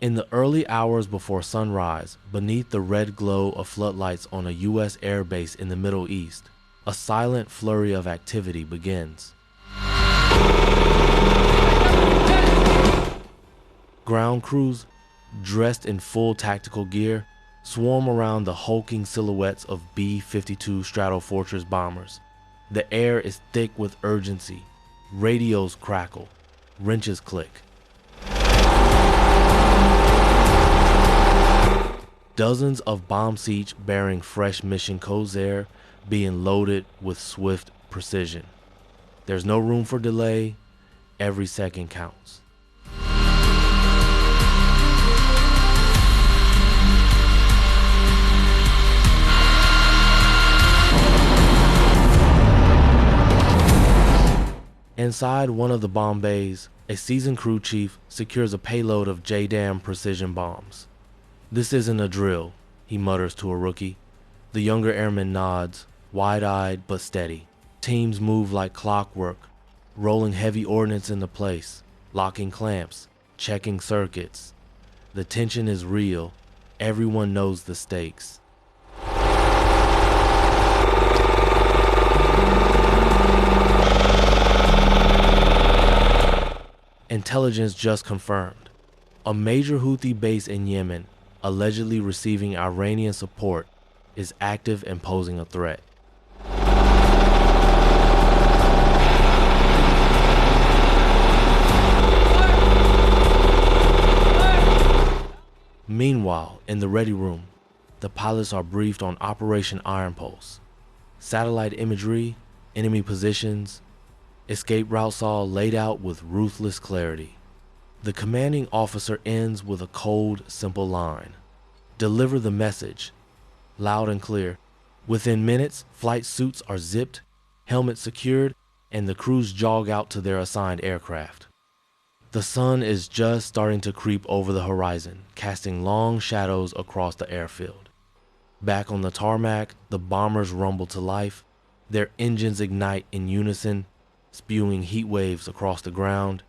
In the early hours before sunrise, beneath the red glow of floodlights on a U.S. air base in the Middle East, a silent flurry of activity begins. Ground crews, dressed in full tactical gear, swarm around the hulking silhouettes of B-52 Stratofortress bombers. The air is thick with urgency. Radios crackle. Wrenches click. Dozens of bomb seats bearing fresh mission codes there, being loaded with swift precision. There's no room for delay. Every second counts. Inside one of the bomb bays, a seasoned crew chief secures a payload of JDAM precision bombs. "This isn't a drill," he mutters to a rookie. The younger airman nods, wide-eyed but steady. Teams move like clockwork, rolling heavy ordnance into place, locking clamps, checking circuits. The tension is real. Everyone knows the stakes. Intelligence just confirmed. A major Houthi base in Yemen, allegedly receiving Iranian support, is active and posing a threat. Meanwhile, in the ready room, the pilots are briefed on Operation Iron Pulse. Satellite imagery, enemy positions, escape routes all laid out with ruthless clarity. The commanding officer ends with a cold, simple line. "Deliver the message." Loud and clear. Within minutes, flight suits are zipped, helmets secured, and the crews jog out to their assigned aircraft. The sun is just starting to creep over the horizon, casting long shadows across the airfield. Back on the tarmac, the bombers rumble to life. Their engines ignite in unison, spewing heat waves across the ground.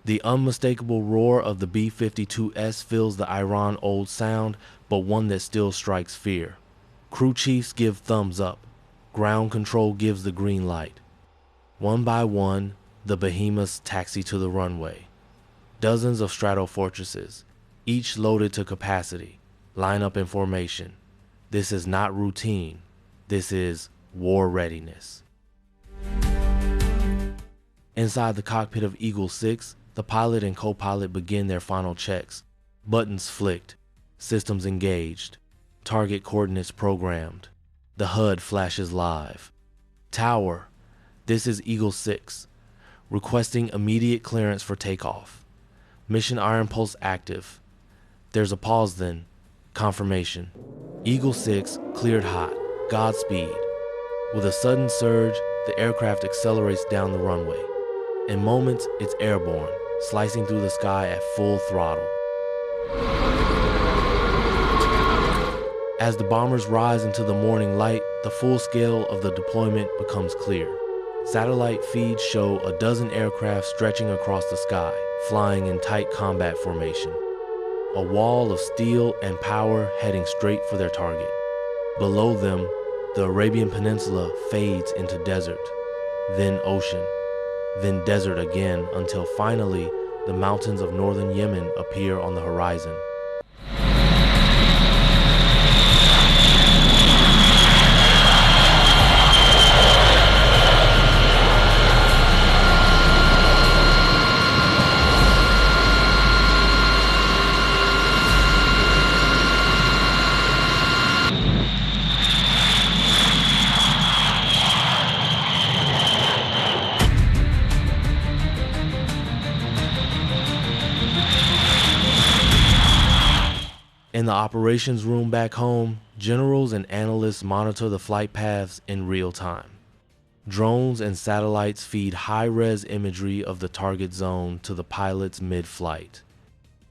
The unmistakable roar of the B-52S fills the Iran-old sound, but one that still strikes fear. Crew chiefs give thumbs up. Ground control gives the green light. One by one, the behemoths taxi to the runway. Dozens of Stratofortresses, each loaded to capacity, line up in formation. This is not routine. This is war readiness. Inside the cockpit of Eagle 6, the pilot and co-pilot begin their final checks. Buttons flicked, systems engaged, target coordinates programmed. The HUD flashes live. "Tower, this is Eagle 6, requesting immediate clearance for takeoff. Mission Iron Pulse active." There's a pause then. Confirmation. Eagle 6 cleared hot. Godspeed. With a sudden surge, the aircraft accelerates down the runway. In moments, it's airborne, slicing through the sky at full throttle. As the bombers rise into the morning light, the full scale of the deployment becomes clear. Satellite feeds show a dozen aircraft stretching across the sky, flying in tight combat formation. A wall of steel and power heading straight for their target. Below them, the Arabian Peninsula fades into desert, then ocean, then desert again, until finally the mountains of northern Yemen appear on the horizon. In the operations room back home, generals and analysts monitor the flight paths in real time. Drones and satellites feed high-res imagery of the target zone to the pilots mid-flight.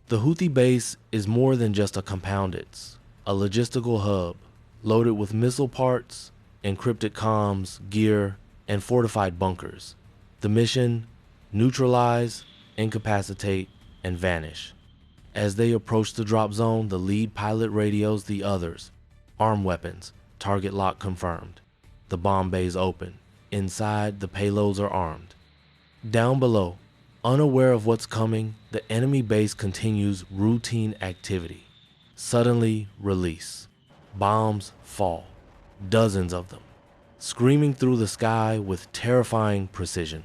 The Houthi base is more than just a compound. It's a logistical hub, loaded with missile parts, encrypted comms, gear, and fortified bunkers. The mission: neutralize, incapacitate, and vanish. As they approach the drop zone, the lead pilot radios the others. Armed weapons. Target lock confirmed. The bomb bays open. Inside, the payloads are armed. Down below, unaware of what's coming, the enemy base continues routine activity. Suddenly, release. Bombs fall. Dozens of them, screaming through the sky with terrifying precision.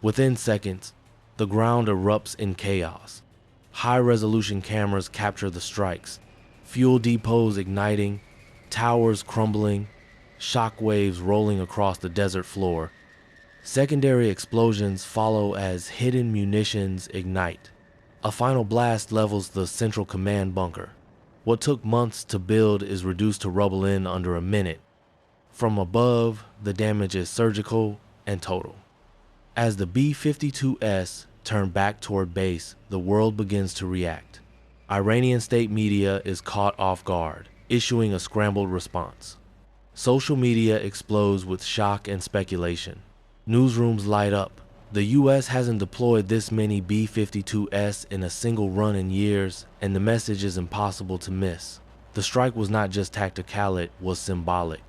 Within seconds, the ground erupts in chaos. High-resolution cameras capture the strikes, fuel depots igniting, towers crumbling, shockwaves rolling across the desert floor. Secondary explosions follow as hidden munitions ignite. A final blast levels the central command bunker. What took months to build is reduced to rubble in under a minute. From above, the damage is surgical and total. As the B-52S turn back toward base, the world begins to react. Iranian state media is caught off guard, issuing a scrambled response. Social media explodes with shock and speculation. Newsrooms light up. The US hasn't deployed this many B-52S in a single run in years, and the message is impossible to miss. The strike was not just tactical, it was symbolic.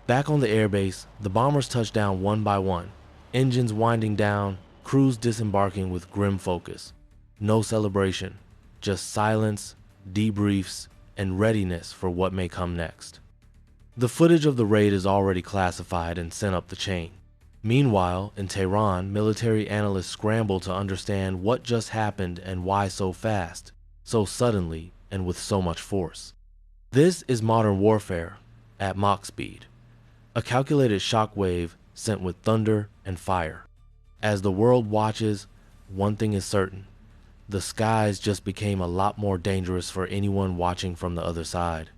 Back on the airbase, the bombers touch down one by one, engines winding down, crews disembarking with grim focus. No celebration, just silence, debriefs, and readiness for what may come next. The footage of the raid is already classified and sent up the chain. Meanwhile, in Tehran, military analysts scramble to understand what just happened and why so fast, so suddenly, and with so much force. This is modern warfare at Mach speed, a calculated shockwave sent with thunder and fire. As the world watches, one thing is certain: the skies just became a lot more dangerous for anyone watching from the other side.